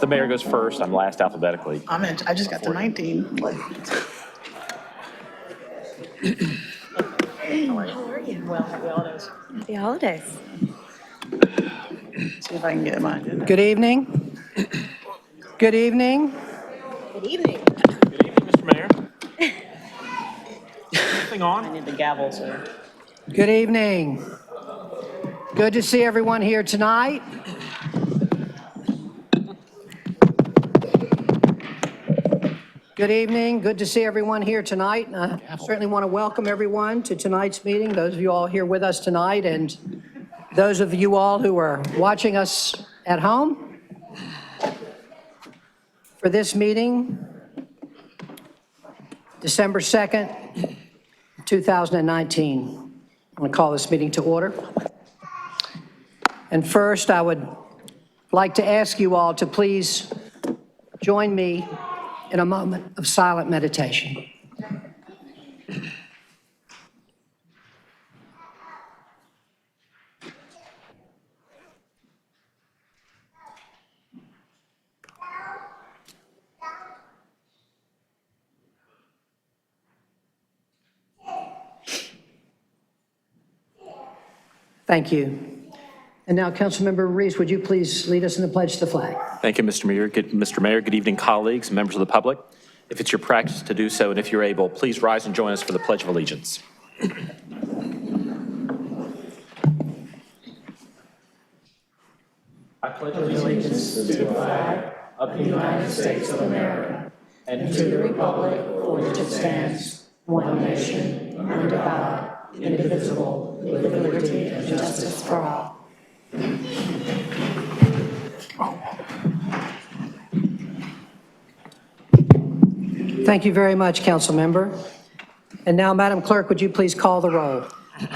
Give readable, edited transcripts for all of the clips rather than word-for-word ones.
the mayor goes first. I'm last alphabetically. I just got to 19. How are you? Well, happy holidays. Happy holidays. See if I can get mine. Good evening. Good evening. Good evening. Good evening, Mr. Mayor. Anything I on? need the gavel, sir. Good evening. Good to see everyone here tonight. Good evening. Good to see everyone here tonight. I certainly want to welcome everyone to tonight's meeting, those of you all here with us tonight, and those of you all who are watching us at home. For this meeting, December 2nd, 2019. I'm going to call this meeting to order. And first, I would like to ask you all to please join me in a moment of silent meditation. Thank you. And now, Councilmember Reece, would you please lead us in the pledge to the flag? Thank you, Mr. Mayor. Good evening, colleagues, members of the public. If it's your practice to do so, and if you're able, please rise and join us for the Pledge of Allegiance. I pledge allegiance to the flag of the United States of America and to the republic for which it stands, one nation, under God, indivisible, with liberty and justice for all. Thank you very much, Councilmember. And now, Madam Clerk, would you please call the roll?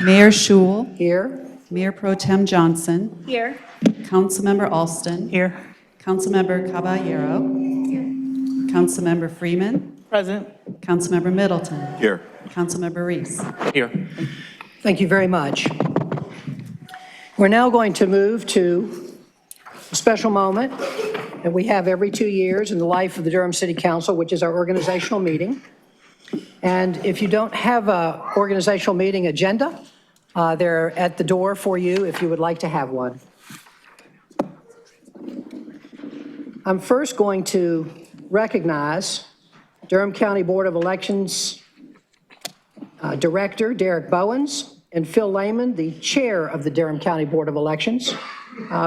Mayor Schewel. Here. Mayor Pro Tem Johnson. Here. Councilmember Alston. Here. Councilmember Caballero. Councilmember Freeman. Present. Councilmember Middleton. Here. Councilmember Reece. Here. Thank you very much. We're now going to move to a special moment that we have every 2 years in the life of the Durham City Council, which is our organizational meeting. And if you don't have an organizational meeting agenda, they're at the door for you if you would like to have one. I'm first going to recognize Durham County Board of Elections Director Derek Bowens and Phil Lehman, the Chair of the Durham County Board of Elections,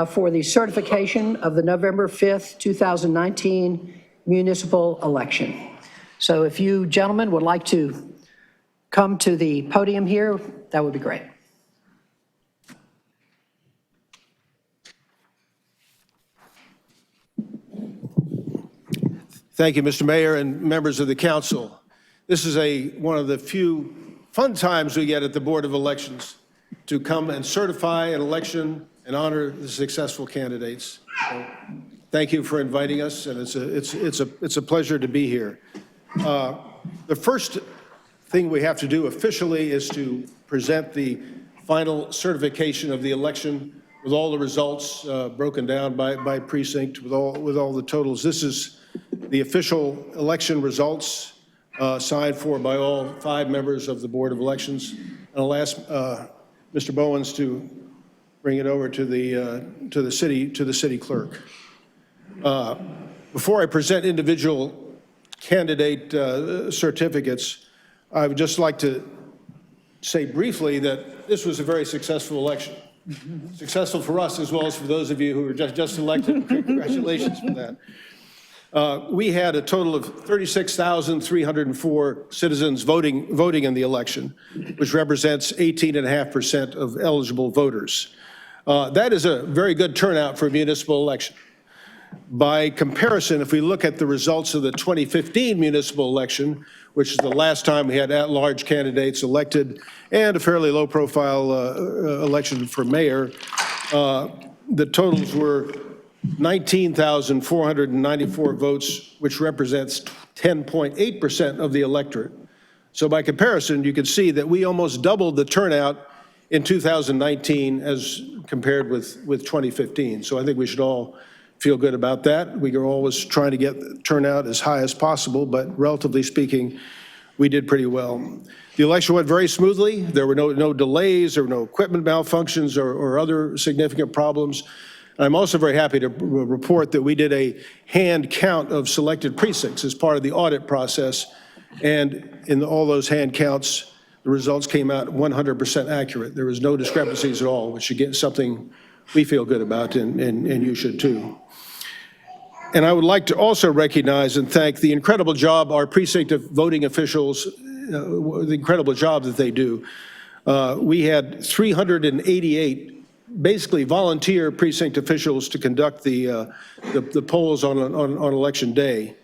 for the certification of the November 5th, 2019 municipal election. So if you gentlemen would like to come to the podium here, that would be great. Thank you, Mr. Mayor and members of the council. This is one of the few fun times we get at the Board of Elections to come and certify an election and honor the successful candidates. So, thank you for inviting us, and it's a pleasure to be here. The first thing we have to do officially is to present the final certification of the election with all the results broken down by precinct with all the totals. This is the official election results signed for by all 5 members of the Board of Elections. And I'll ask Mr. Bowens to bring it over to the city clerk. Before I present individual candidate certificates, I would just like to say briefly that this was a very successful election. Successful for us as well as for those of you who were just elected. Congratulations for that. We had a total of 36,304 citizens voting in the election, which represents 18.5% of eligible voters. That is a very good turnout for a municipal election. By comparison, if we look at the results of the 2015 municipal election, which is the last time we had at-large candidates elected, and a fairly low-profile election for mayor, the totals were 19,494 votes, which represents 10.8% of the electorate. So by comparison, you can see that we almost doubled the turnout in 2019 as compared with 2015. So I think we should all feel good about that. We are always trying to get turnout as high as possible, but relatively speaking, we did pretty well. The election went very smoothly. There were no delays, there were no equipment malfunctions or other significant problems. I'm also very happy to report that we did a hand count of selected precincts as part of the audit process, and in all those hand counts, the results came out 100% accurate. There was no discrepancies at all, which again, something we feel good about, and you should too. And I would like to also recognize and thank the incredible job our precinct of voting officials, the incredible job that they do. We had 388 basically volunteer precinct officials to conduct the polls on election day.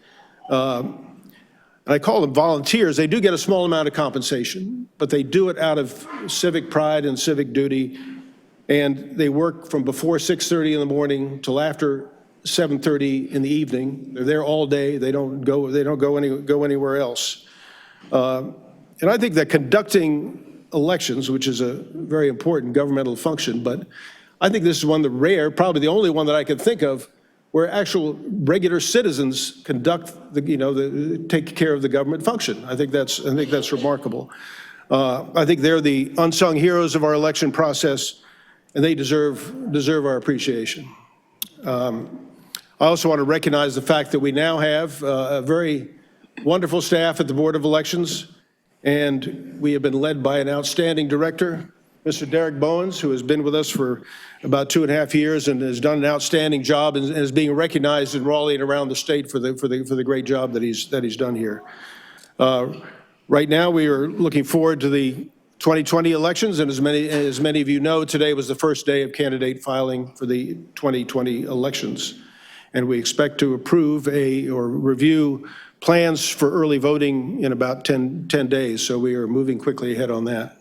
I call them volunteers. They do get a small amount of compensation, but they do it out of civic pride and civic duty, and they work from before 6:30 in the morning till after 7:30 in the evening. They're there all day. They don't go anywhere else. And I think that conducting elections, which is a very important governmental function, but I think this is one of the rare, probably the only one that I can think of, where actual regular citizens conduct take care of the government function. I think that's remarkable. I think they're the unsung heroes of our election process, and they deserve our appreciation. I also want to recognize the fact that we now have a very wonderful staff at the Board of Elections, and we have been led by an outstanding director, Mr. Derek Bowens, who has been with us for about 2.5 years and has done an outstanding job and is being recognized in Raleigh and around the state for the great job that he's done here. Right now, we are looking forward to the 2020 elections, and as many of you know, today was the first day of candidate filing for the 2020 elections, and we expect to approve or review plans for early voting in about 10 days, so we are moving quickly ahead on that.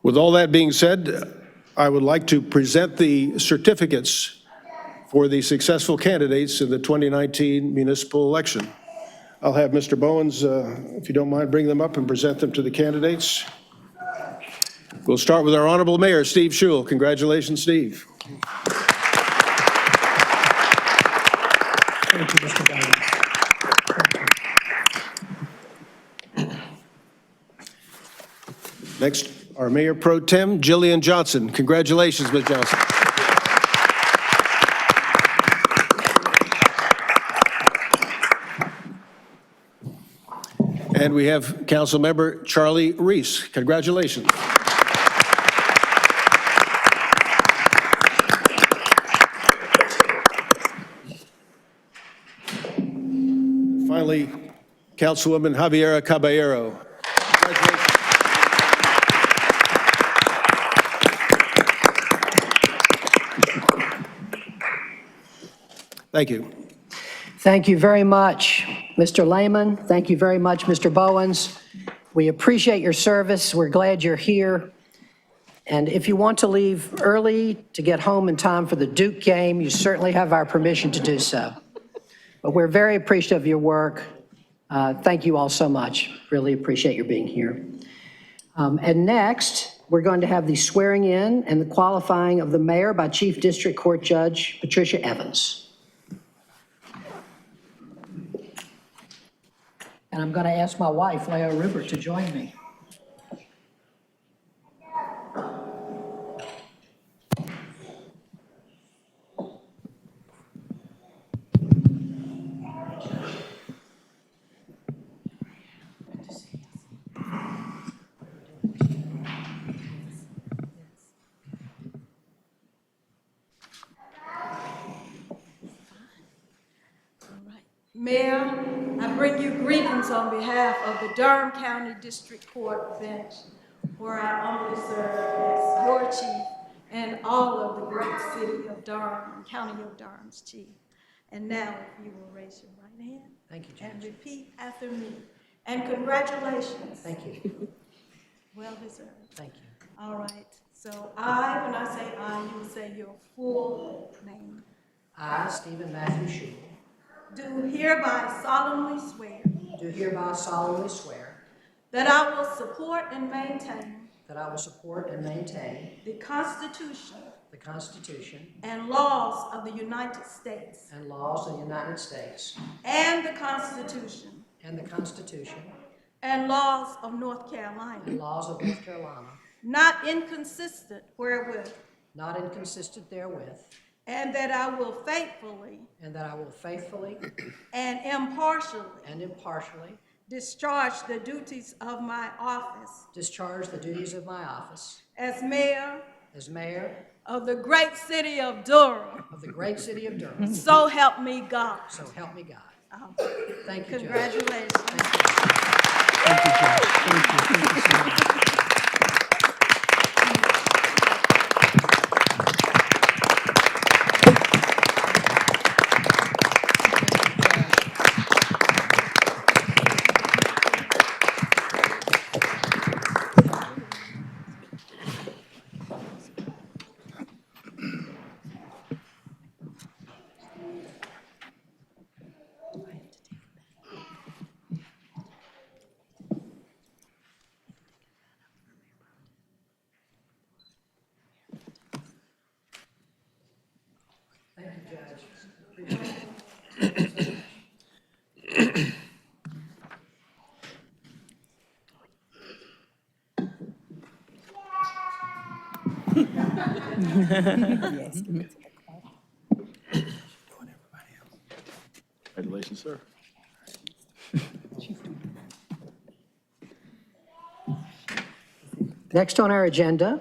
With all that being said, I would like to present the certificates for the successful candidates in the 2019 municipal election. I'll have Mr. Bowens, if you don't mind, bring them up and present them to the candidates. We'll start with our Honorable Mayor, Steve Schewel. Congratulations, Steve. Thank you, Mr. Bowens. Next, our Mayor Pro Tem, Jillian Johnson. Congratulations, Ms. Johnson. And we have Council Member Charlie Reece. Congratulations. Finally, Councilwoman Javiera Caballero. Congratulations. Thank you. Thank you very much, Mr. Lehman. Thank you very much, Mr. Bowens. We appreciate your service. We're glad you're here. And if you want to leave early to get home in time for the Duke game, you certainly have our permission to do so. But we're very appreciative of your work. Thank you all so much. Really appreciate your being here. And next, we're going to have the swearing in and the qualifying of the mayor by Chief District Court Judge Patricia Evans. And I'm going to ask my wife, Leo Rupert, to join me. Mayor, I bring you greetings on behalf of the Durham County District Court bench, where I humbly serve as your chief and all of the great city of Durham and county of Durham's chief. And now, if you will raise your right hand. Thank you, Judge. And repeat after me. And congratulations. Thank you. Well deserved. Thank you. All right. So when I say I, you will say your full name. I, Stephen Matthew Schewel, Do hereby solemnly swear do hereby solemnly swear that I will support and maintain that I will support and maintain the Constitution the Constitution and laws of the United States and laws of the United States and the Constitution and the Constitution and laws of North Carolina, and laws of North Carolina, not inconsistent wherewith, not inconsistent therewith, and that I will faithfully and that I will faithfully and impartially and impartially discharge the duties of my office discharge the duties of my office as mayor as mayor of the great city of Durham. of the great city of Durham. So help me God. So help me God. Thank you, Judge. Congratulations. Thank you, Judge. Thank you so much. Thank you, Judge. Appreciate it. Congratulations, sir. Next on our agenda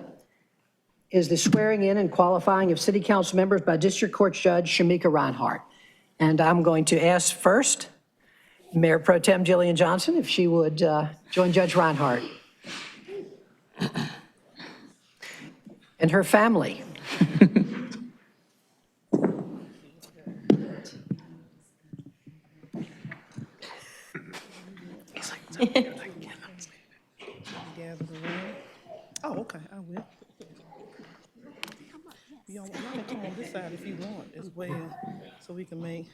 is the swearing in and qualifying of city council members by District Court Judge Shameika Rhinehart. And I'm going to ask first Mayor Pro Tem Jillian Johnson if she would join Judge Rhinehart and her family. Gather around. Oh, okay, I will. Y'all can come on this side if you want as well, so we can make,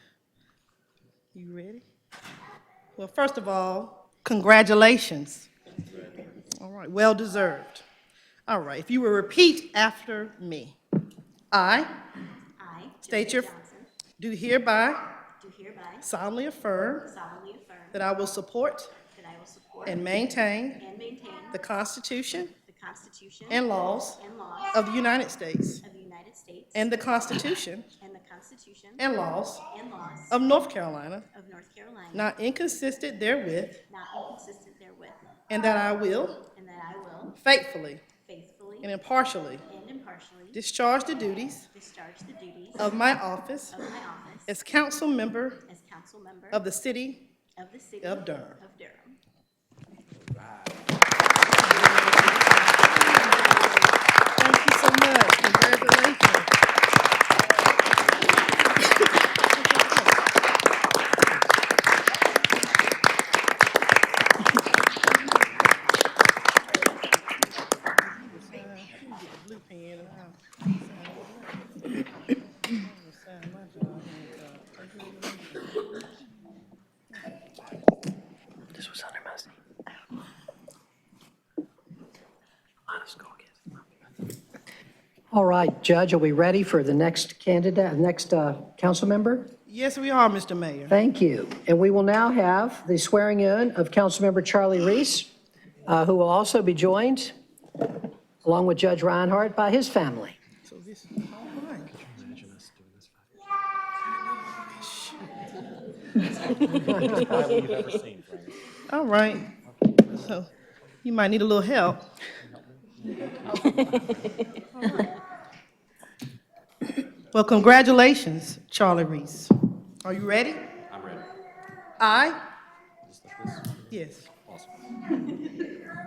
you ready? Well, first of all, congratulations. All right, well deserved. All right, if you will repeat after me. I state your, do hereby solemnly affirm that I will support and maintain the Constitution and laws of the United States and the Constitution and laws of North Carolina, not inconsistent therewith, and that I will faithfully and impartially discharge the duties of my office as council member of the city of Durham. Thank you so much. Congratulations. Blue pen and I'll sign my job. This was under mercy. Honest, go again. All right, Judge, are we ready for the next candidate, next council member? Yes, we are, Mr. Mayor. Thank you. And we will now have the swearing in of Councilmember Charlie Reece, who will also be joined, along with Judge Rhinehart, by his family. So this, all right. Imagine us doing this. Probably you've ever seen, Frank. All right. So you might need a little help. All right. Well, congratulations, Charlie Reece. Are you ready? I'm ready. I, Just like this. yes. Awesome.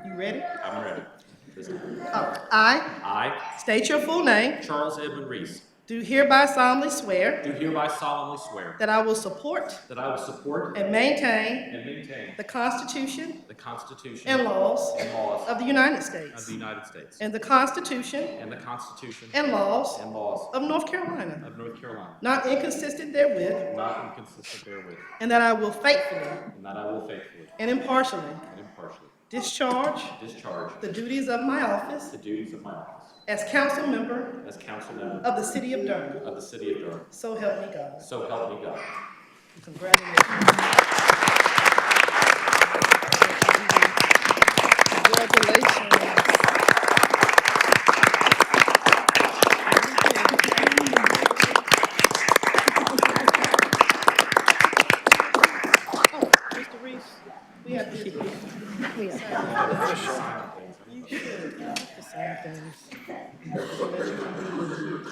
You ready? I'm ready. This time. All right. I I, state your full name, Charles Edmund Reece, do hereby solemnly swear do hereby solemnly swear that I will support that I will support and maintain and maintain the Constitution the Constitution and laws and laws of the United of States the United States and the Constitution and the Constitution and laws and laws of North Carolina, of North Carolina, not inconsistent therewith, not inconsistent therewith, and that I will faithfully and that I will faithfully and impartially and impartially discharge discharge the duties of my office the duties of my office as council member as council member of the city of Durham. of the city of Durham. So help me God. So help me God. Congratulations. Congratulations. Oh, Mr. Reece, we have to keep it. You should. You have to sign things. So that you can be-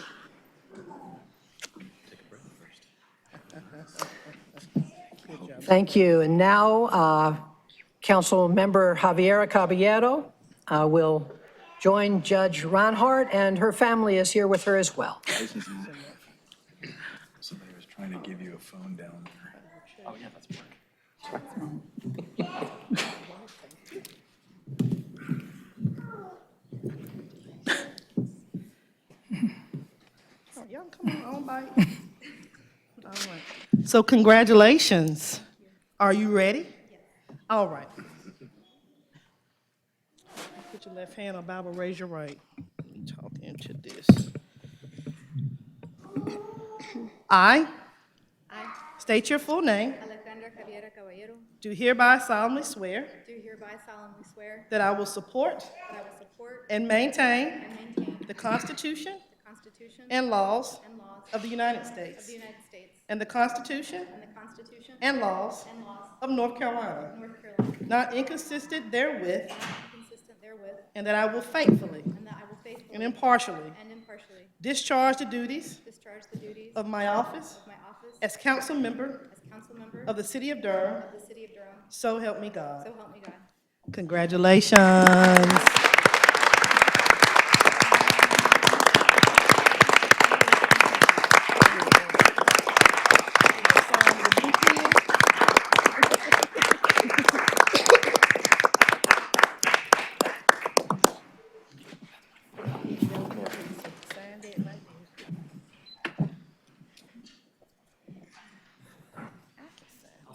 Thank you. And now, Council Member Javiera Caballero will join Judge Rhinehart, and her family is here with her as well. Somebody was trying to give you a phone down there. Oh, yeah, that's work. Oh, y'all come on bite. All right. So congratulations. Are you ready? All right. Put your left hand on Bible, raise your right. Talk into this. I state your full name, Alejandra Javiera Caballero, do hereby solemnly swear do hereby solemnly swear that I will support that I will support and maintain and maintain the Constitution the Constitution and laws and laws of the United of States the United States and the Constitution and the Constitution and laws and laws of North Carolina, of North Carolina, not inconsistent therewith, not inconsistent therewith, and that I will faithfully and that I will faithfully and impartially and impartially discharge the duties discharge the duties of my office of my office as council member as council member of the city of Durham. of the city of Durham. So help me God. So help me God. Congratulations.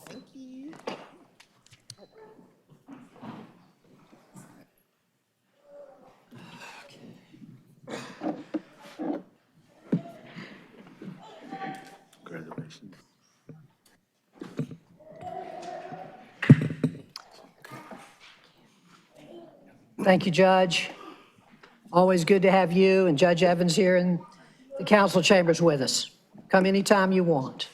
Thank you. Congratulations. Thank you, Judge. Always good to have you and Judge Evans here in the council chambers with us. Come anytime you want.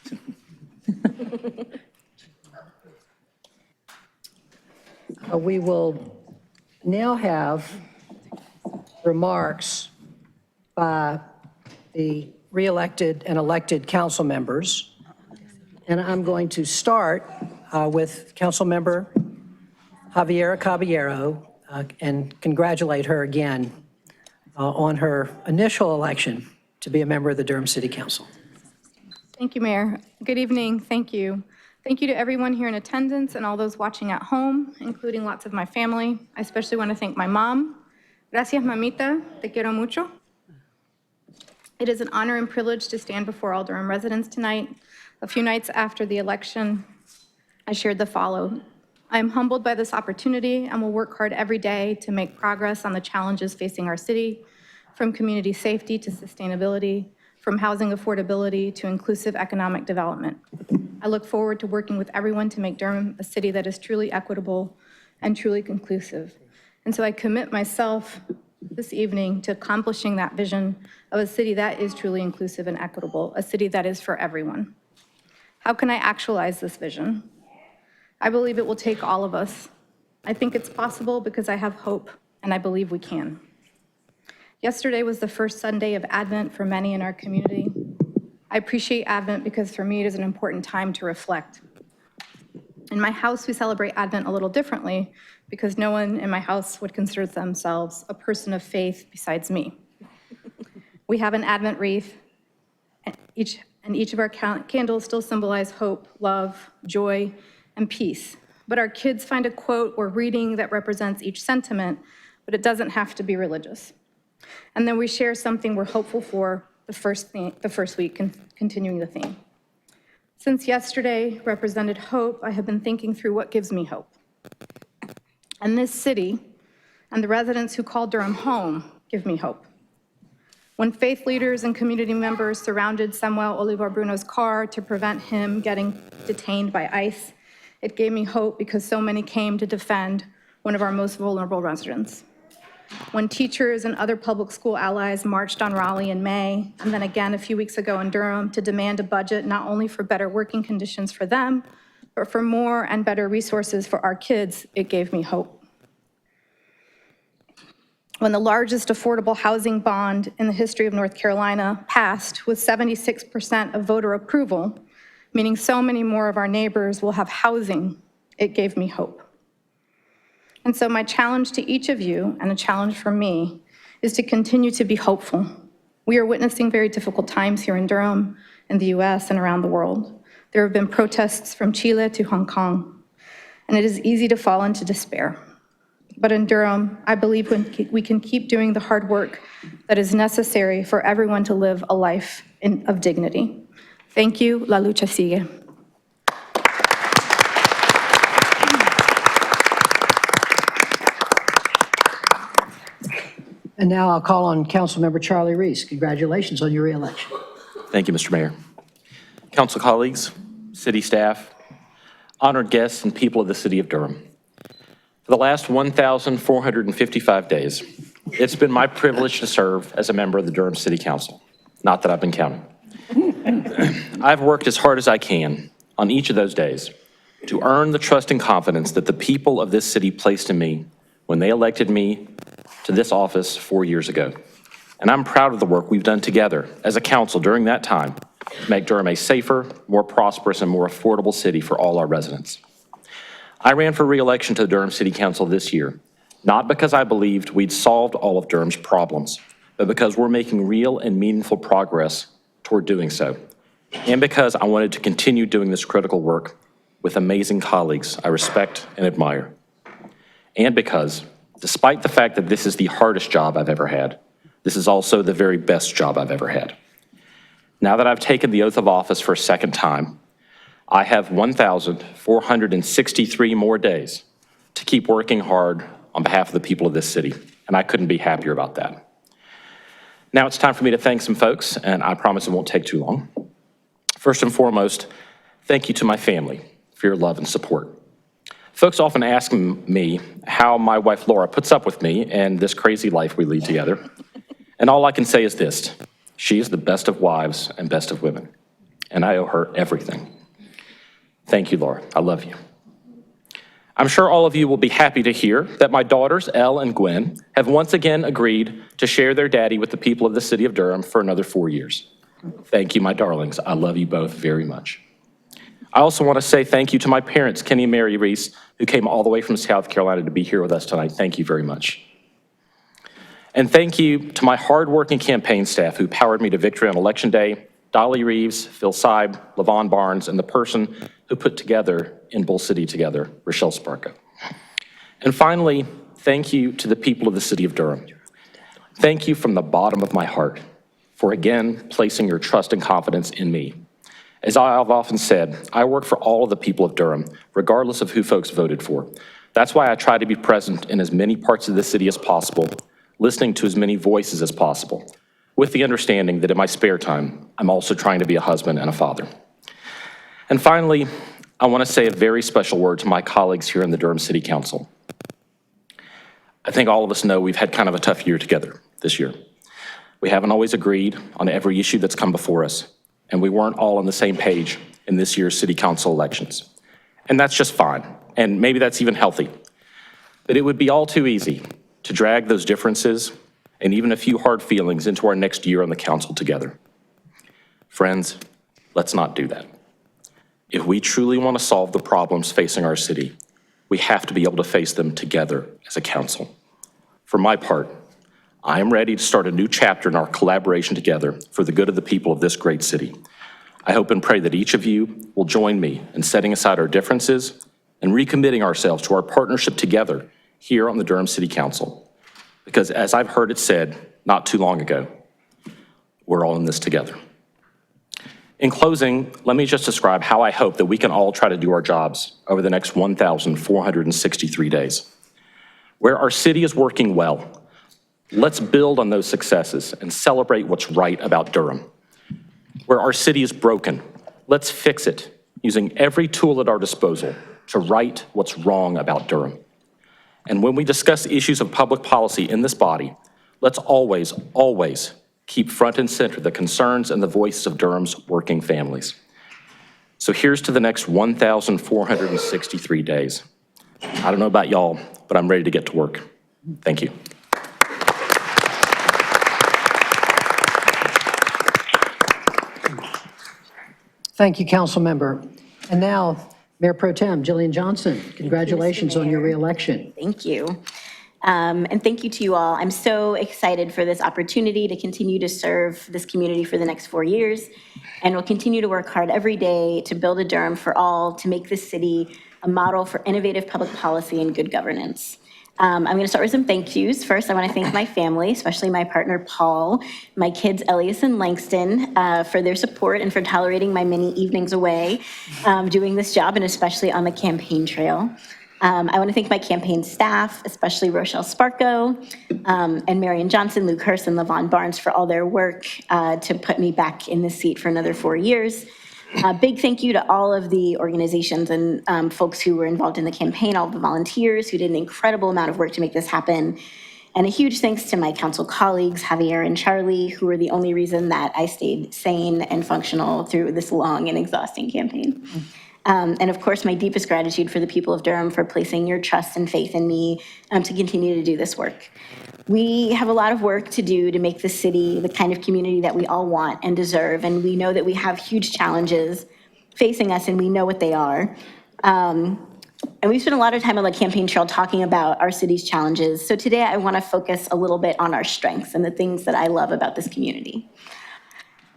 We will now have remarks by the re-elected and elected council members. And I'm going to start with Councilmember Javiera Caballero and congratulate her again on her initial election to be a member of the Durham City Council. Thank you, Mayor. Good evening. Thank you. Thank you to everyone here in attendance and all those watching at home, including lots of my family. I especially want to thank my mom. Gracias, mamita. Te quiero mucho. It is an honor and privilege to stand before all Durham residents tonight. A few nights after the election, I shared the following. I am humbled by this opportunity and will work hard every day to make progress on the challenges facing our city, from community safety to sustainability, from housing affordability to inclusive economic development. I look forward to working with everyone to make Durham a city that is truly equitable and truly inclusive. And so I commit myself this evening to accomplishing that vision of a city that is truly inclusive and equitable, a city that is for everyone. How can I actualize this vision? I believe it will take all of us. I think it's possible because I have hope, and I believe we can. Yesterday was the first Sunday of Advent for many in our community. I appreciate Advent because for me it is an important time to reflect. In my house, we celebrate Advent a little differently because no one in my house would consider themselves a person of faith besides me. We have an Advent wreath, and each of our candles still symbolize hope, love, joy, and peace. But our kids find a quote or reading that represents each sentiment, but it doesn't have to be religious. And then we share something we're hopeful for the first week, continuing the theme. Since yesterday represented hope, I have been thinking through what gives me hope. And this city and the residents who call Durham home give me hope. When faith leaders and community members surrounded Samuel Olivar Bruno's car to prevent him getting detained by ICE, it gave me hope because so many came to defend one of our most vulnerable residents. When teachers and other public school allies marched on Raleigh in May, and then again a few weeks ago in Durham to demand a budget not only for better working conditions for them, but for more and better resources for our kids, it gave me hope. When the largest affordable housing bond in the history of North Carolina passed with 76% of voter approval, meaning so many more of our neighbors will have housing, it gave me hope. And so my challenge to each of you, and a challenge for me, is to continue to be hopeful. We are witnessing very difficult times here in Durham, in the US, and around the world. There have been protests from Chile to Hong Kong, and it is easy to fall into despair. But in Durham, I believe we can keep doing the hard work that is necessary for everyone to live a life of dignity. Thank you. La lucha sigue. And now I'll call on Councilmember Charlie Reece. Congratulations on your reelection. Thank you, Mr. Mayor. Council colleagues, city staff, honored guests, and people of the city of Durham. For the last 1,455 days, it's been my privilege to serve as a member of the Durham City Council. Not that I've been counting. I've worked as hard as I can on each of those days to earn the trust and confidence that the people of this city placed in me when they elected me to this office 4 years ago. And I'm proud of the work we've done together as a council during that time to make Durham a safer, more prosperous, and more affordable city for all our residents. I ran for re-election to the Durham City Council this year, not because I believed we'd solved all of Durham's problems, but because we're making real and meaningful progress toward doing so, and because I wanted to continue doing this critical work with amazing colleagues I respect and admire, and because, despite the fact that this is the hardest job I've ever had, this is also the very best job I've ever had. Now that I've taken the oath of office for a second time, I have 1,463 more days to keep working hard on behalf of the people of this city, and I couldn't be happier about that. Now it's time for me to thank some folks, and I promise it won't take too long. First and foremost, thank you to my family for your love and support. Folks often ask me how my wife Laura puts up with me and this crazy life we lead together. And all I can say is this: she is the best of wives and best of women, and I owe her everything. Thank you, Laura. I love you. I'm sure all of you will be happy to hear that my daughters, Elle and Gwen, have once again agreed to share their daddy with the people of the city of Durham for another 4 years. Thank you, my darlings. I love you both very much. I also want to say thank you to my parents, Kenny and Mary Reece, who came all the way from South Carolina to be here with us tonight. Thank you very much. And thank you to my hardworking campaign staff who powered me to victory on Election Day, Dolly Reeves, Phil Seib, Lavon Barnes, and the person who put together In Bull City Together, Rochelle Sparko. And finally, thank you to the people of the city of Durham. Thank you from the bottom of my heart for again placing your trust and confidence in me. As I've often said, I work for all of the people of Durham, regardless of who folks voted for. That's why I try to be present in as many parts of the city as possible, listening to as many voices as possible, with the understanding that in my spare time, I'm also trying to be a husband and a father. And finally, I want to say a very special word to my colleagues here in the Durham City Council. I think all of us know we've had kind of a tough year together this year. We haven't always agreed on every issue that's come before us, and we weren't all on the same page in this year's city council elections. And that's just fine, and maybe that's even healthy. But it would be all too easy to drag those differences and even a few hard feelings into our next year on the council together. Friends, let's not do that. If we truly want to solve the problems facing our city, we have to be able to face them together as a council. For my part, I am ready to start a new chapter in our collaboration together for the good of the people of this great city. I hope and pray that each of you will join me in setting aside our differences and recommitting ourselves to our partnership together here on the Durham City Council. Because as I've heard it said not too long ago, we're all in this together. In closing, let me just describe how I hope that we can all try to do our jobs over the next 1,463 days. Where our city is working well, Let's build on those successes and celebrate what's right about Durham. Where our city is broken, let's fix it using every tool at our disposal to right what's wrong about Durham. And when we discuss issues of public policy in this body, let's always, always keep front and center the concerns and the voices of Durham's working families. So here's to the next 1,463 days. I don't know about y'all, but I'm ready to get to work. Thank you. Thank you, council member. And now, Mayor Pro Tem Jillian Johnson, congratulations on your reelection. Thank you. And thank you to you all. I'm so excited for this opportunity to continue to serve this community for the next 4 years. And we'll continue to work hard every day to build a Durham for all, to make this city a model for innovative public policy and good governance. I'm going to start with some thank yous. First, I want to thank my family, especially my partner, Paul, my kids, Elias and Langston, for their support and for tolerating my many evenings away doing this job, and especially on the campaign trail. I want to thank my campaign staff, especially Rochelle Sparko, and Marion Johnson, Luke Hurst, and LaVon Barnes for all their work to put me back in this seat for another 4 years. Big thank you to all of the organizations and folks who were involved in the campaign, all the volunteers who did an incredible amount of work to make this happen. And a huge thanks to my council colleagues, Javiera and Charlie, who were the only reason that I stayed sane and functional through this long and exhausting campaign. And of course, my deepest gratitude for the people of Durham for placing your trust and faith in me to continue to do this work. We have a lot of work to do to make this city the kind of community that we all want and deserve. And we know that we have huge challenges facing us, and we know what they are. And we've spent a lot of time on the campaign trail talking about our city's challenges. So today I want to focus a little bit on our strengths and the things that I love about this community.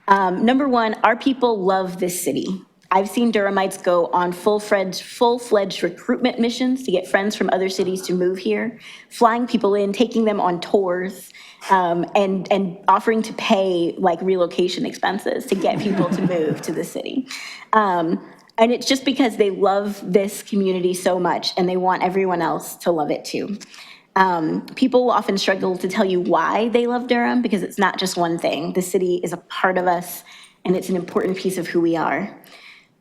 Number one, our people love this city. I've seen Durhamites go on full-fledged recruitment missions to get friends from other cities to move here, flying people in, taking them on tours, and offering to pay like relocation expenses to get people to move to the city. And it's just because they love this community so much and they want everyone else to love it too. People will often struggle to tell you why they love Durham because it's not just one thing. The city is a part of us and it's an important piece of who we are.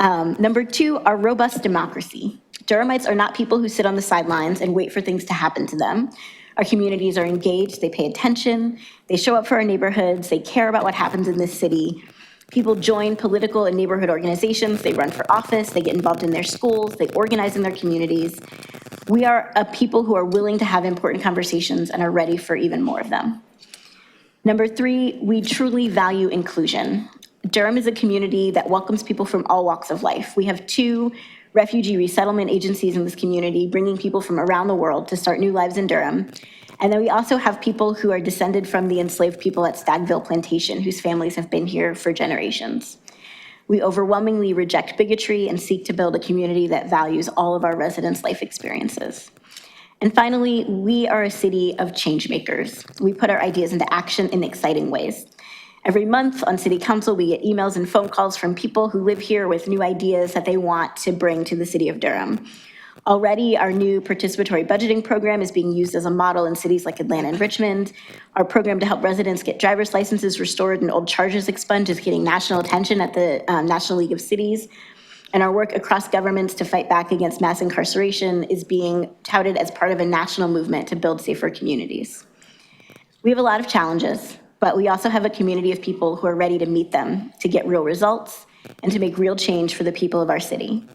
Number two, our robust democracy. Durhamites are not people who sit on the sidelines and wait for things to happen to them. Our communities are engaged, they pay attention, they show up for our neighborhoods, they care about what happens in this city. People join political and neighborhood organizations, they run for office, they get involved in their schools, they organize in their communities. We are a people who are willing to have important conversations and are ready for even more of them. Number three, we truly value inclusion. Durham is a community that welcomes people from all walks of life. We have 2 refugee resettlement agencies in this community, bringing people from around the world to start new lives in Durham. And then we also have people who are descended from the enslaved people at Stagville Plantation, whose families have been here for generations. We overwhelmingly reject bigotry and seek to build a community that values all of our residents' life experiences. And finally, we are a city of change makers. We put our ideas into action in exciting ways. Every month on City Council, we get emails and phone calls from people who live here with new ideas that they want to bring to the city of Durham. Already, our new participatory budgeting program is being used as a model in cities like Atlanta and Richmond. Our program to help residents get driver's licenses restored and old charges expunged is getting national attention at the National League of Cities. And our work across governments to fight back against mass incarceration is being touted as part of a national movement to build safer communities. We have a lot of challenges, but we also have a community of people who are ready to meet them, to get real results, and to make real change for the people of our city.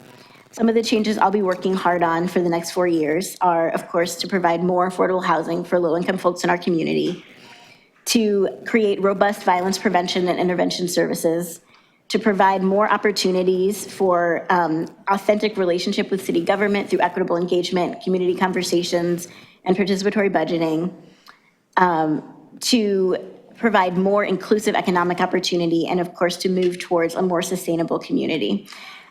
Some of the changes I'll be working hard on for the next 4 years are, of course, to provide more affordable housing for low-income folks in our community, to create robust violence prevention and intervention services, to provide more opportunities for authentic relationship with city government through equitable engagement, community conversations, and participatory budgeting, to provide more inclusive economic opportunity, and of course, to move towards a more sustainable community.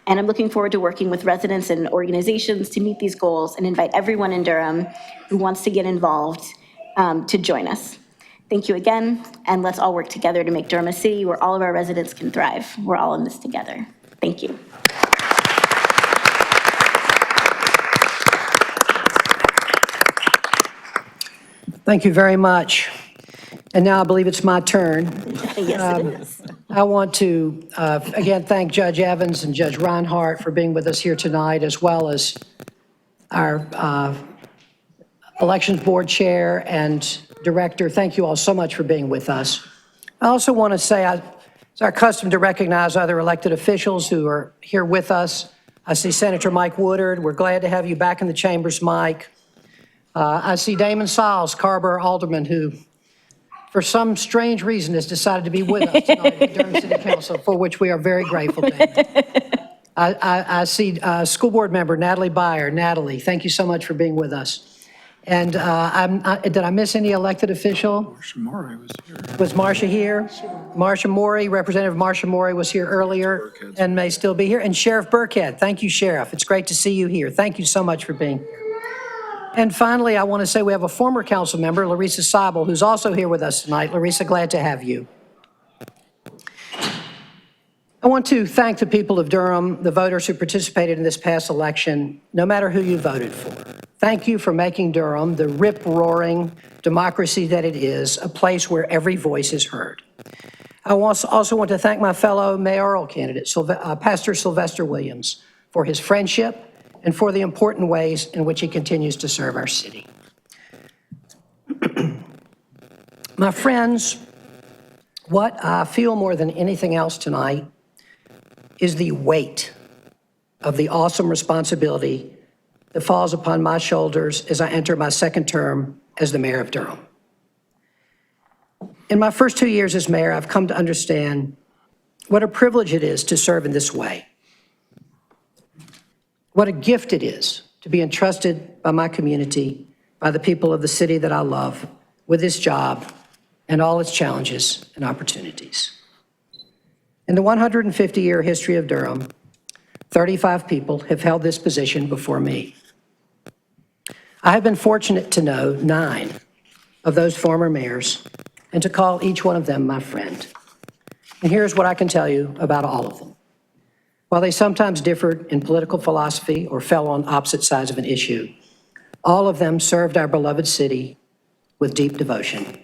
And I'm looking forward to working with residents and organizations to meet these goals and invite everyone in Durham who wants to get involved to join us. Thank you again, and let's all work together to make Durham a city where all of our residents can thrive. We're all in this together. Thank you. Thank you very much. And now I believe it's my turn. Yes, it is. I want to, again, thank Judge Evans and Judge Rhinehart for being with us here tonight, as well as our Elections Board Chair and Director. Thank you all so much for being with us. I also want to say it's our custom to recognize other elected officials who are here with us. I see Senator Mike Woodard. We're glad to have you back in the chambers, Mike. I see Damon Siles, Carver Alderman, who for some strange reason has decided to be with us tonight at the Durham City Council, for which we are very grateful, Damon. I see School Board Member Natalie Byer. Natalie, thank you so much for being with us. And did I miss any elected official? Marcia Murray was here. Was Marcia here? Marcia Morey, Representative Marcia Morey was here earlier and may still be here. And Sheriff Burkhead, thank you, Sheriff. It's great to see you here. Thank you so much for being here. And finally, I want to say we have a former council member, Larissa Seibel, who's also here with us tonight. Larissa, glad to have you. I want to thank the people of Durham, the voters who participated in this past election, no matter who you voted for. Thank you for making Durham, the rip-roaring democracy that it is, a place where every voice is heard. I also want to thank my fellow mayoral candidate, Pastor Sylvester Williams, for his friendship and for the important ways in which he continues to serve our city. My friends, what I feel more than anything else tonight is the weight of the awesome responsibility that falls upon my shoulders as I enter my second term as the mayor of Durham. In my first 2 years as mayor, I've come to understand what a privilege it is to serve in this way. What a gift it is to be entrusted by my community, by the people of the city that I love, with this job and all its challenges and opportunities. In the 150-year history of Durham, 35 people have held this position before me. I have been fortunate to know 9 of those former mayors and to call each one of them my friend. And here's what I can tell you about all of them. While they sometimes differed in political philosophy or fell on opposite sides of an issue, all of them served our beloved city with deep devotion,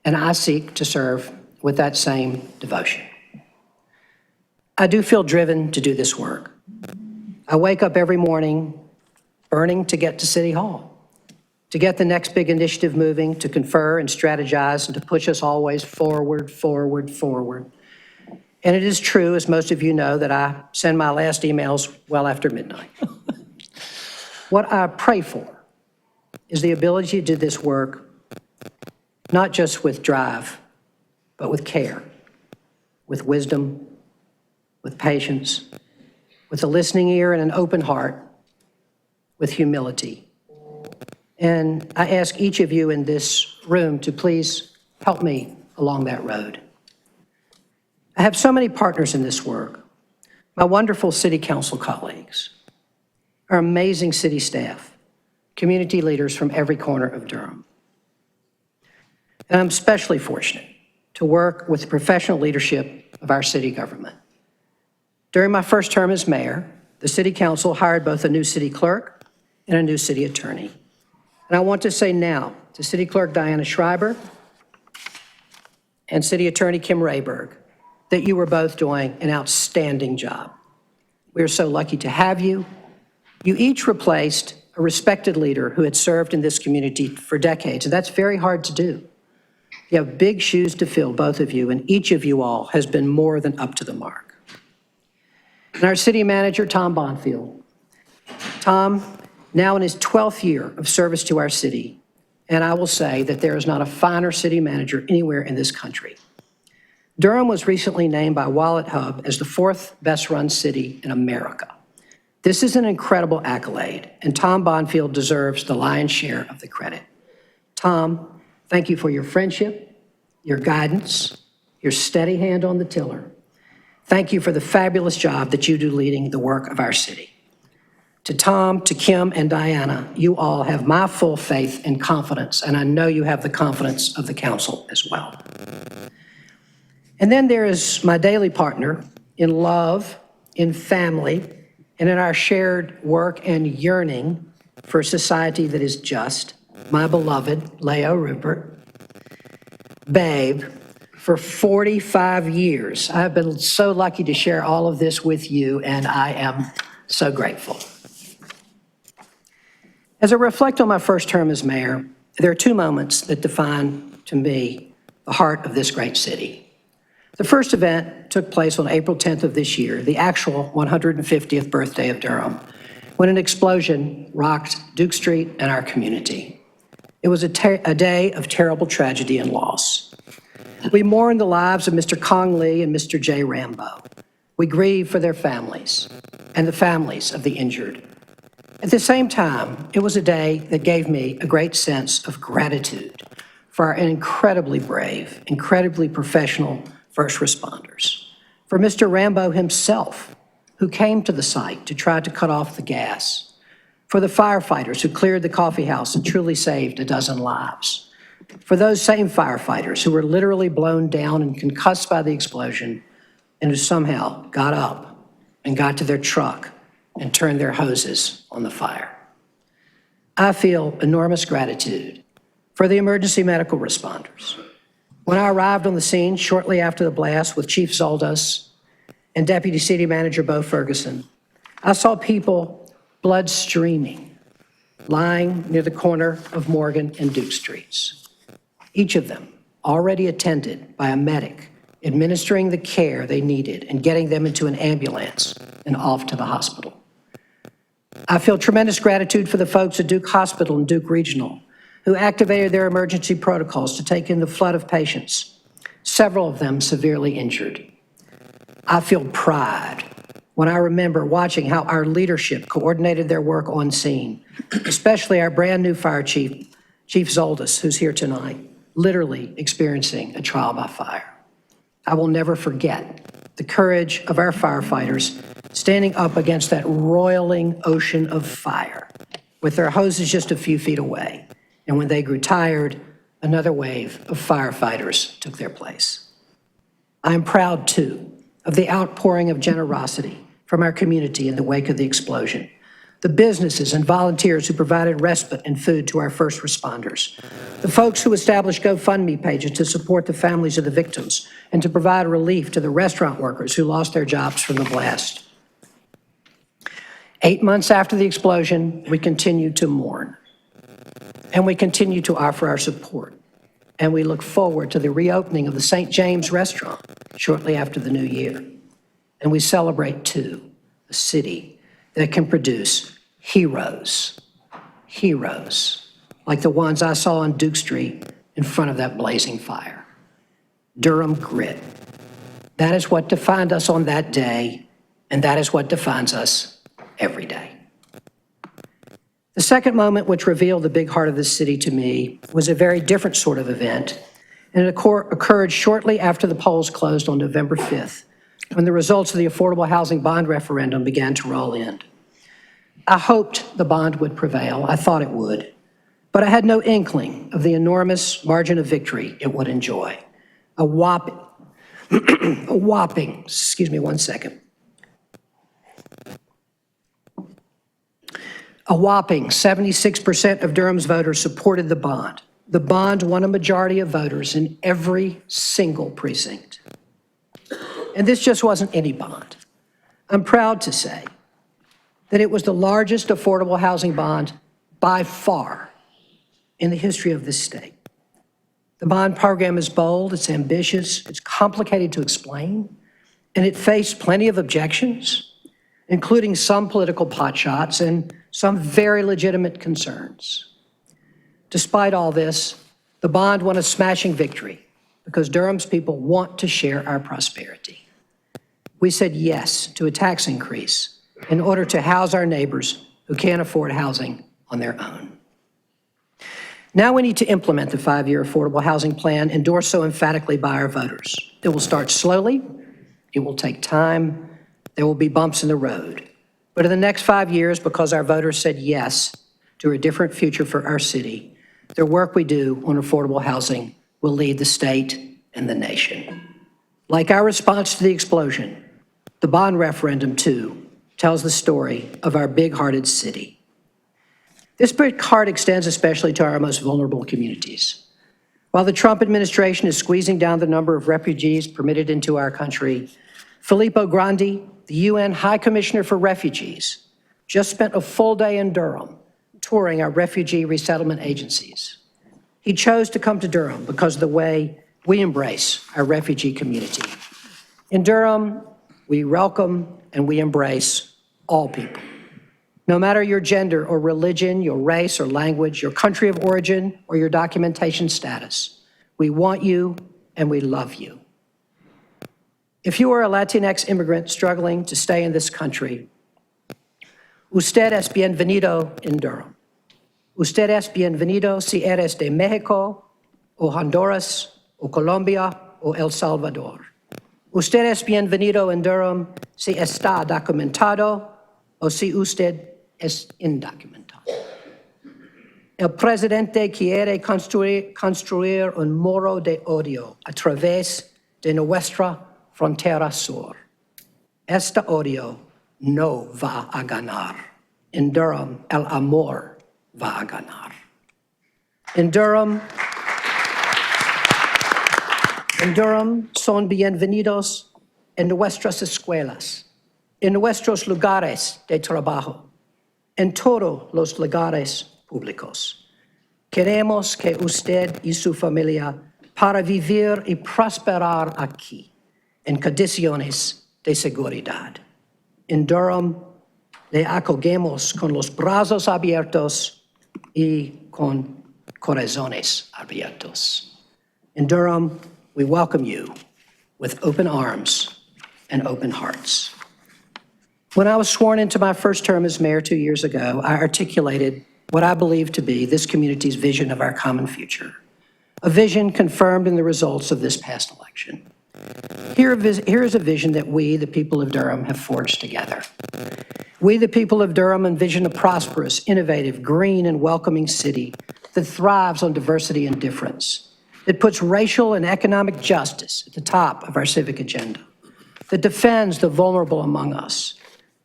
and I seek to serve with that same devotion. I do feel driven to do this work. I wake up every morning burning to get to City Hall, to get the next big initiative moving, to confer and strategize, and to push us always forward, forward, forward. And it is true, as most of you know, that I send my last emails well after midnight. What I pray for is the ability to do this work, not just with drive, but with care, with wisdom, with patience, with a listening ear and an open heart, with humility. And I ask each of you in this room to please help me along that road. I have so many partners in this work. My wonderful city council colleagues, our amazing city staff, community leaders from every corner of Durham. And I'm especially fortunate to work with the professional leadership of our city government. During my first term as mayor, the city council hired both a new city clerk and a new city attorney. And I want to say now to City Clerk Diana Schreiber and City Attorney Kim Rayberg that you were both doing an outstanding job. We are so lucky to have you. You each replaced a respected leader who had served in this community for decades, and that's very hard to do. You have big shoes to fill, both of you, and each of you all has been more than up to the mark. And our city manager, Tom Bonfield. Tom, now in his 12th year of service to our city, and I will say that there is not a finer city manager anywhere in this country. Durham was recently named by Wallet Hub as the 4th best-run city in America. This is an incredible accolade, and Tom Bonfield deserves the lion's share of the credit. Tom, thank you for your friendship, your guidance, your steady hand on the tiller. Thank you for the fabulous job that you do leading the work of our city. To Tom, to Kim, and Diana, you all have my full faith and confidence, and I know you have the confidence of the council as well. And then there is my daily partner in love, in family, and in our shared work and yearning for a society that is just, my beloved Leo Rupert. babe, for 45 years. I've been so lucky to share all of this with you, and I am so grateful. As I reflect on my first term as mayor, there are two moments that define, to me, the heart of this great city. The first event took place on April 10th of this year, the actual 150th birthday of Durham, when an explosion rocked Duke Street and our community. It was a day of terrible tragedy and loss. We mourned the lives of Mr. Kong Lee and Mr. J. Rambo. We grieved for their families and the families of the injured. At the same time, it was a day that gave me a great sense of gratitude for our incredibly brave, incredibly professional first responders, for Mr. Rambo himself, who came to the site to try to cut off the gas, for the firefighters who cleared the coffee house and truly saved a dozen lives, for those same firefighters who were literally blown down and concussed by the explosion and who somehow got up and got to their truck and turned their hoses on the fire. I feel enormous gratitude for the emergency medical responders. When I arrived on the scene shortly after the blast with Chief Zoldos and Deputy City Manager Bo Ferguson, I saw people, blood streaming, lying near the corner of Morgan and Duke Streets. Each of them already attended by a medic, administering the care they needed and getting them into an ambulance and off to the hospital. I feel tremendous gratitude for the folks at Duke Hospital and Duke Regional who activated their emergency protocols to take in the flood of patients, several of them severely injured. I feel pride when I remember watching how our leadership coordinated their work on scene, especially our brand new fire chief, Chief Zoldos, who's here tonight, literally experiencing a trial by fire. I will never forget the courage of our firefighters standing up against that roiling ocean of fire with their hoses just a few feet away. And when they grew tired, another wave of firefighters took their place. I am proud, too, of the outpouring of generosity from our community in the wake of the explosion, the businesses and volunteers who provided respite and food to our first responders, the folks who established GoFundMe pages to support the families of the victims and to provide relief to the restaurant workers who lost their jobs from the blast. 8 months after the explosion, we continued to mourn, and we continue to offer our support, and we look forward to the reopening of the St. James restaurant shortly after the new year. And we celebrate, too, a city that can produce heroes like the ones I saw on Duke Street in front of that blazing fire. Durham grit. That is what defined us on that day, and that is what defines us every day. The second moment which revealed the big heart of this city to me was a very different sort of event, and it occurred shortly after the polls closed on November 5th, when the results of the affordable housing bond referendum began to roll in. I hoped the bond would prevail. I thought it would, but I had no inkling of the enormous margin of victory it would enjoy. A whopping, excuse me one second. A whopping 76% of Durham's voters supported the bond. The bond won a majority of voters in every single precinct. And this just wasn't any bond. I'm proud to say that it was the largest affordable housing bond by far in the history of this state. The bond program is bold, it's ambitious, it's complicated to explain, and it faced plenty of objections, including some political potshots and some very legitimate concerns. Despite all this, the bond won a smashing victory because Durham's people want to share our prosperity. We said yes to a tax increase in order to house our neighbors who can't afford housing on their own. Now we need to implement the 5-year affordable housing plan endorsed so emphatically by our voters. It will start slowly, it will take time, there will be bumps in the road. But in the next 5 years, because our voters said yes to a different future for our city, the work we do on affordable housing will lead the state and the nation. Like our response to the explosion, the bond referendum, too, tells the story of our big-hearted city. This big heart extends especially to our most vulnerable communities. While the Trump administration is squeezing down the number of refugees permitted into our country, Filippo Grandi, the UN High Commissioner for Refugees, just spent a full day in Durham touring our refugee resettlement agencies. He chose to come to Durham because of the way we embrace our refugee community. In Durham, we welcome and we embrace all people. No matter your gender or religion, your race or language, your country of origin, or your documentation status, we want you and we love you. If you are a Latinx immigrant struggling to stay in this country, usted es bienvenido en Durham. Usted es bienvenido si eres de México, o Honduras, o Colombia, o El Salvador. Usted es bienvenido en Durham si está documentado o si usted es indocumentado. El presidente quiere construir un muro de odio a través de nuestra frontera sur. Este odio no va a ganar. En Durham, el amor va a ganar. En Durham son bienvenidos en nuestras escuelas, en nuestros lugares de trabajo, en todos los lugares públicos. Queremos que usted y su familia para vivir y prosperar aquí, en condiciones de seguridad. En Durham le acogemos con los brazos abiertos y con corazones abiertos. In Durham, we welcome you with open arms and open hearts. When I was sworn into my first term as mayor 2 years ago, I articulated what I believe to be this community's vision of our common future, a vision confirmed in the results of this past election. Here is a vision that we, the people of Durham, have forged together. We, the people of Durham, envision a prosperous, innovative, green, and welcoming city that thrives on diversity and difference, that puts racial and economic justice at the top of our civic agenda, that defends the vulnerable among us,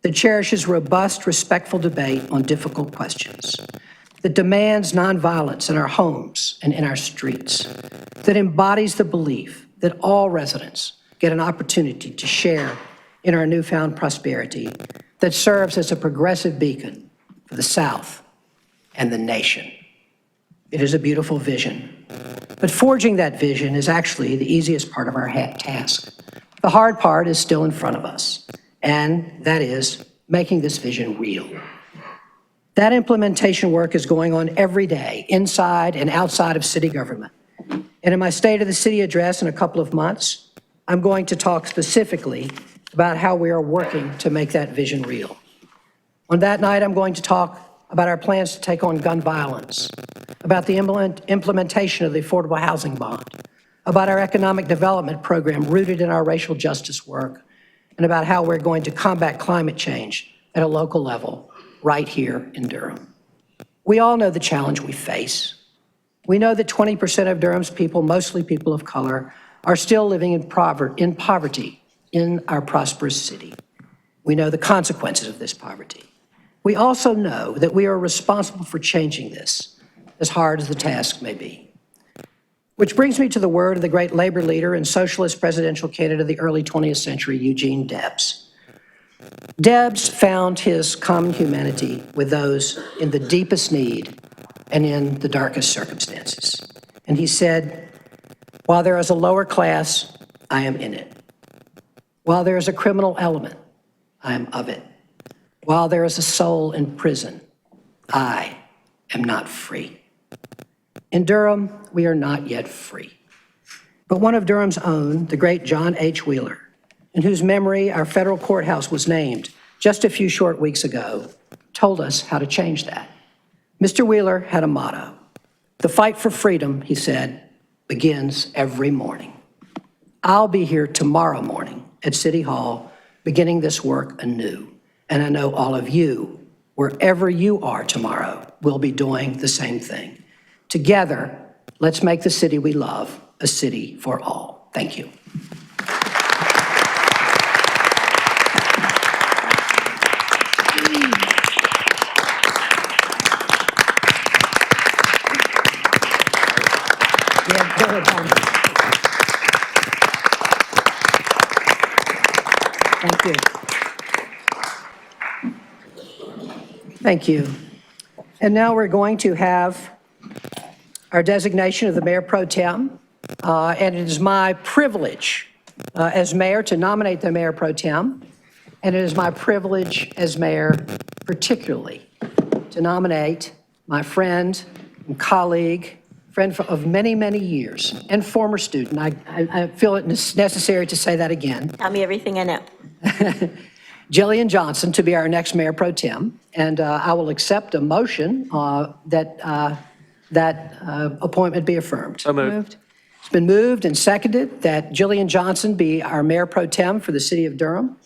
that cherishes robust, respectful debate on difficult questions, that demands nonviolence in our homes and in our streets, that embodies the belief that all residents get an opportunity to share in our newfound prosperity, that serves as a progressive beacon for the South and the nation. It is a beautiful vision. But forging that vision is actually the easiest part of our task. The hard part is still in front of us, and that is making this vision real. That implementation work is going on every day, inside and outside of city government. And in my State of the City address in a couple of months, I'm going to talk specifically about how we are working to make that vision real. On that night, I'm going to talk about our plans to take on gun violence, about the implementation of the Affordable Housing Bond, about our economic development program rooted in our racial justice work, and about how we're going to combat climate change at a local level right here in Durham. We all know the challenge we face. We know that 20% of Durham's people, mostly people of color, are still living in poverty in our prosperous city. We know the consequences of this poverty. We also know that we are responsible for changing this, as hard as the task may be. Which brings me to the word of the great labor leader and socialist presidential candidate of the early 20th century, Eugene Debs. Debs found his common humanity with those in the deepest need and in the darkest circumstances. And he said, while there is a lower class, I am in it. While there is a criminal element, I am of it. While there is a soul in prison, I am not free. In Durham, we are not yet free. But one of Durham's own, the great John H. Wheeler, in whose memory our federal courthouse was named just a few short weeks ago, told us how to change that. Mr. Wheeler had a motto. The fight for freedom, he said, begins every morning. I'll be here tomorrow morning at City Hall, beginning this work anew. And I know all of you, wherever you are tomorrow, will be doing the same thing. Together, let's make the city we love a city for all. Thank you. Thank you. And now we're going to have our designation of the Mayor Pro Tem. And it is my privilege as mayor to nominate the Mayor Pro Tem. And it is my privilege as mayor particularly to nominate my friend and colleague, friend of many, many years, and former student. I feel it necessary to say that again. Tell me everything I know. Jillian Johnson to be our next Mayor Pro Tem. And I will accept a motion that appointment be affirmed. So moved. It's been moved and seconded that Jillian Johnson be our Mayor Pro Tem for the city of Durham.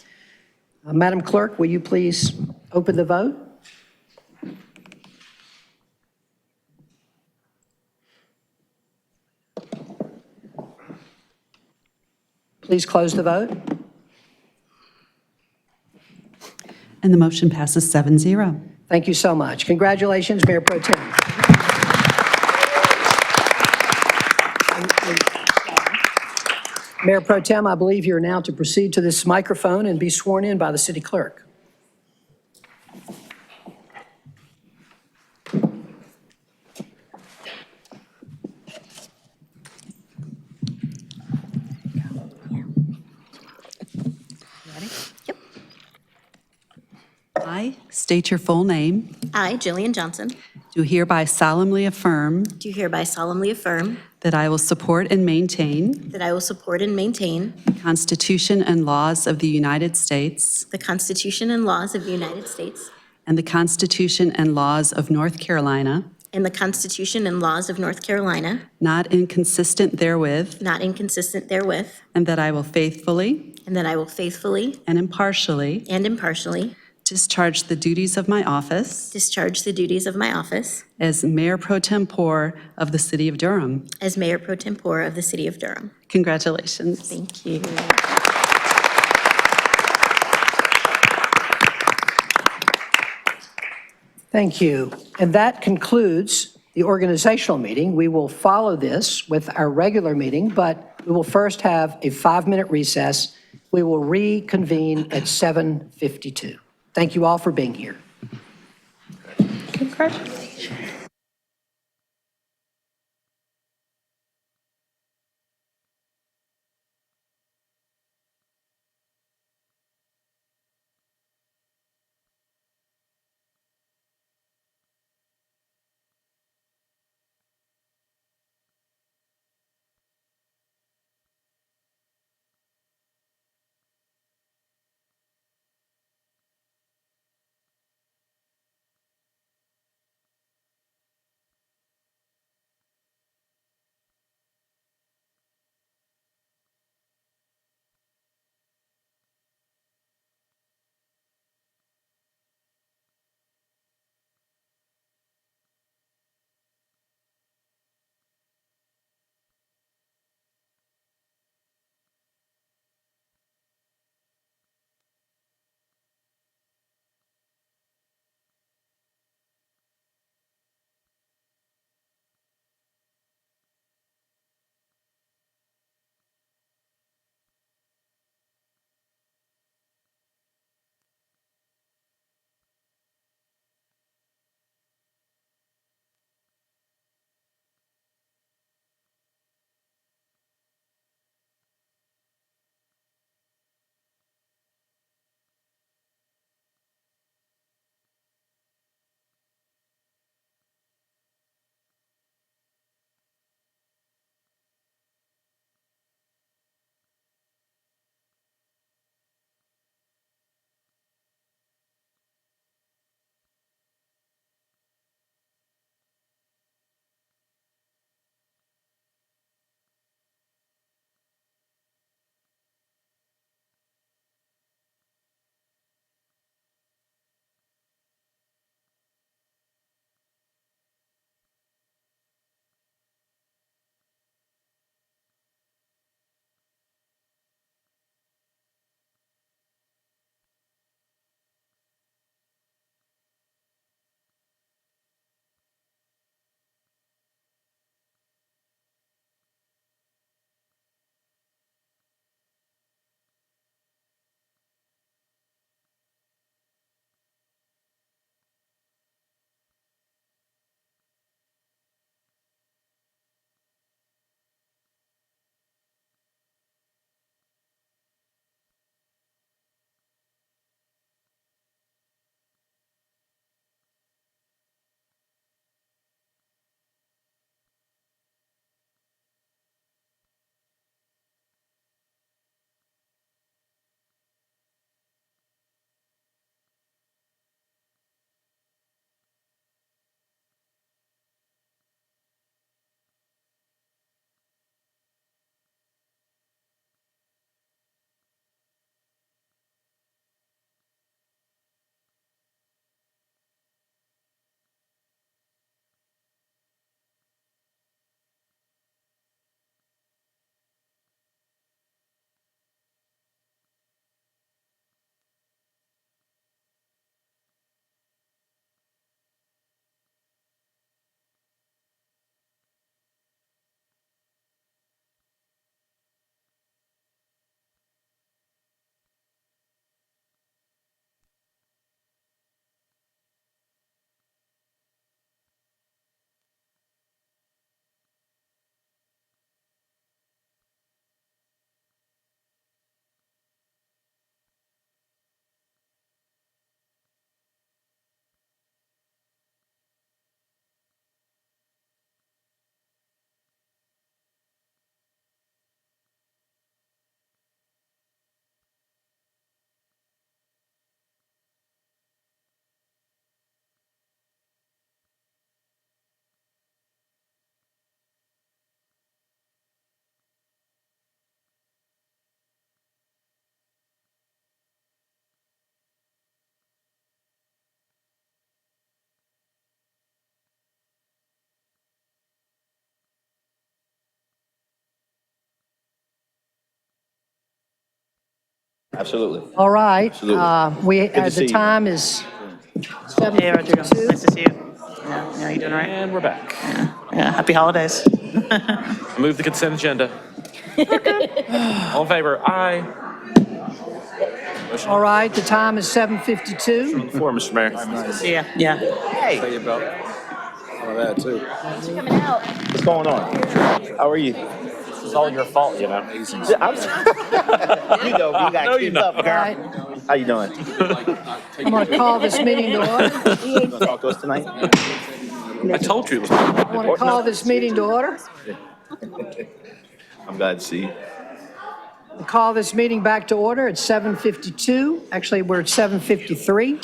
Madam Clerk, will you please open the vote? Please close the vote. And the motion passes 7-0. Thank you so much. Congratulations, Mayor Pro Tem. Mayor Pro Tem, I believe you're now to proceed to this microphone and be sworn in by the city clerk. I state your full name. I, Jillian Johnson, Do hereby solemnly affirm do hereby solemnly affirm that I will support and maintain that I will support and maintain the Constitution and laws of the United States the Constitution and laws of the United States and the Constitution and laws of North Carolina, and the Constitution and laws of North Carolina, not inconsistent therewith, not inconsistent therewith, and that I will faithfully and that I will faithfully and impartially and impartially discharge the duties of my office discharge the duties of my office as Mayor Pro Tempore of the City of Durham. as Mayor Pro Tempore of the City of Durham. Congratulations. Thank you. Thank you. And that concludes the organizational meeting. We will follow this with our regular meeting, but we will first have a 5-minute recess. We will reconvene at 7:52. Thank you all for being here. Congratulations. Absolutely. All right. Absolutely. to see The you. time is Hey, Archie. 7:52. Nice to see you. Yeah, you doing all right? And we're back. Yeah, happy holidays. I move the consent agenda. All in favor? Aye. All right, the time is 7:52. On the floor, Mr. Mayor. Yeah. Hey. Tell you about some of that too. Coming out. What's going on? How are you? It's all your fault, you know. Amazing. You know, you got to keep up, All girl. right, How you doing? I'm going to call this meeting to order. You gonna talk to us tonight? I told you it was. I want to call this meeting to order. I'm glad to see you. Call this meeting back to order at 7:52. Actually, we're at 7:53.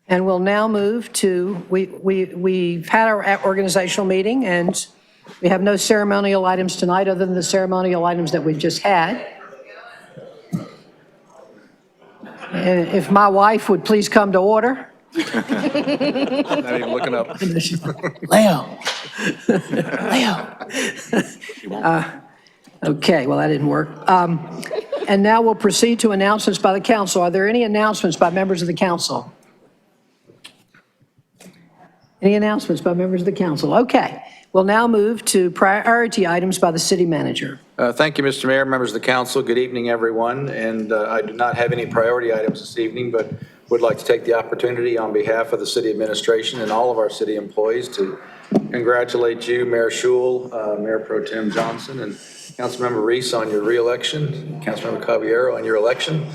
And we'll now move to, we've had our organizational meeting, and we have no ceremonial items tonight other than the ceremonial items that we've just had. And if my wife would please come to order. Not even looking up. Leo. Okay, well, that didn't work. And now we'll proceed to announcements by the council. Are there any announcements by members of the council? Any announcements by members of the council? Okay, we'll now move to priority items by the city manager. Thank you, Mr. Mayor, members of the council. Good evening, everyone. And I do not have any priority items this evening, but would like to take the opportunity on behalf of the city administration and all of our city employees to congratulate you, Mayor Schewel, Mayor Pro Tem Johnson, and Councilmember Reece on your reelection, Councilmember Caballero on your election,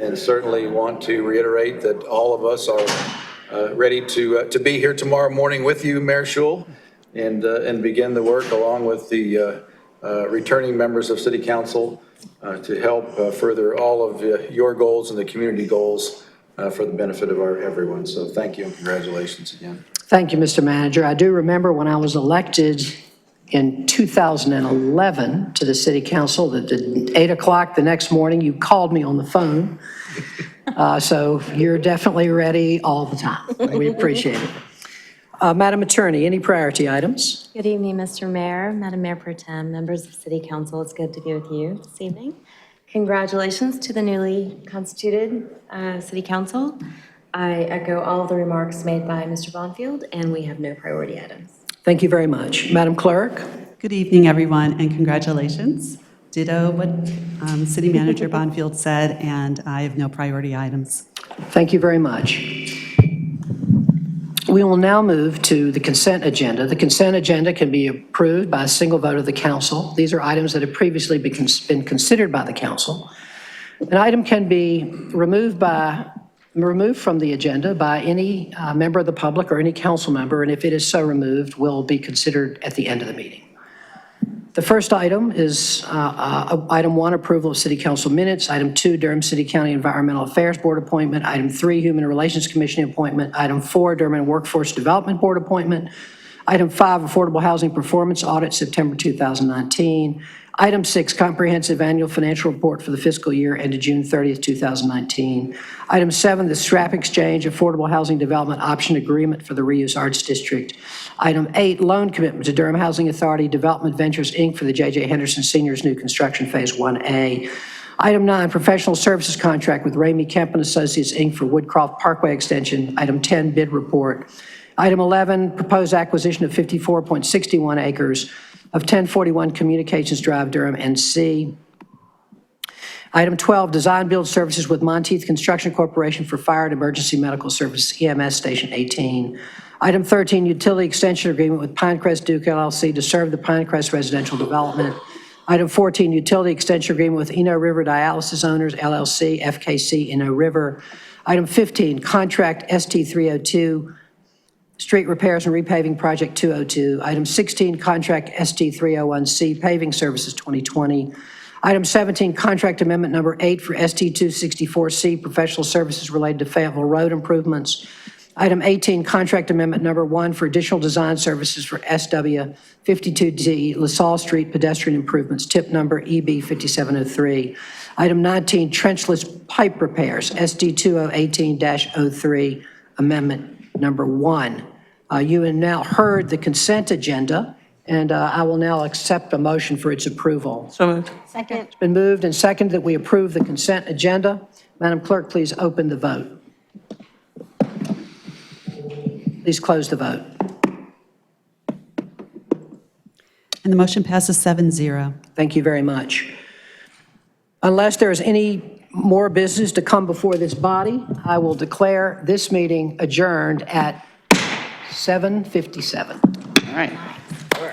and certainly want to reiterate that all of us are ready to be here tomorrow morning with you, Mayor Schewel, and begin the work along with the returning members of City Council to help further all of your goals and the community goals for the benefit of everyone. So thank you and congratulations again. Thank you, Mr. Manager. I do remember when I was elected in 2011 to the city council that at 8 o'clock the next morning, you called me on the phone. So you're definitely ready all the time. We appreciate it. Madam Attorney, any priority items? Good evening, Mr. Mayor, Madam Mayor Pro Tem, members of City Council. It's good to be with you this evening. Congratulations to the newly constituted City Council. I echo all of the remarks made by Mr. Bonfield, and we have no priority items. Thank you very much. Madam Clerk? Good evening, everyone, and congratulations. Ditto what City Manager Bonfield said, and I have no priority items. Thank you very much. We will now move to the consent agenda. The consent agenda can be approved by a single vote of the council. These are items that have previously been considered by the council. An item can be removed from the agenda by any member of the public or any council member, and if it is so removed, will be considered at the end of the meeting. The first item is item 1, approval of city council minutes. Item 2, Durham City County Environmental Affairs Board appointment. Item 3, Human Relations Commission appointment. Item 4, Durham Workforce Development Board appointment. Item 5, Affordable Housing Performance Audit, September 2019. Item 6, Comprehensive Annual Financial Report for the fiscal year ended June 30th, 2019. Item 7, the Strap Exchange Affordable Housing Development Option Agreement for the Reuse Arts District. Item 8, loan commitment to Durham Housing Authority Development Ventures, Inc. for the J.J. Henderson Seniors New Construction Phase 1A. Item 9, professional services contract with Ramey Kemp and Associates, Inc. for Woodcroft Parkway Extension. Item 10, bid report. Item 11, proposed acquisition of 54.61 acres of 1041 Communications Drive, Durham, NC. Item 12, design build services with Monteith Construction Corporation for Fire and Emergency Medical Services, EMS Station 18. Item 13, utility extension agreement with Pinecrest Duke LLC to serve the Pinecrest residential development. Item 14, utility extension agreement with Eno River Dialysis Owners LLC, FKC Eno River. Item 15, contract ST302, street repairs and repaving project 202. Item 16, contract ST301C, paving services 2020. Item 17, contract amendment number 8 for ST264C, professional services related to Fayetteville Road improvements. Item 18, contract amendment number 1 for additional design services for SW52D LaSalle Street pedestrian improvements, tip number EB5703. Item 19, trenchless pipe repairs, SD2018-03, amendment number 1. You have now heard the consent agenda, and I will now accept a motion for its approval. So moved. Second. It's been moved and seconded that we approve the consent agenda. Madam Clerk, please open the vote. Please close the vote. And the motion passes 7-0. Thank you very much. Unless there is any more business to come before this body, I will declare this meeting adjourned at 7:57. All right.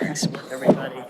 Nice work, everybody.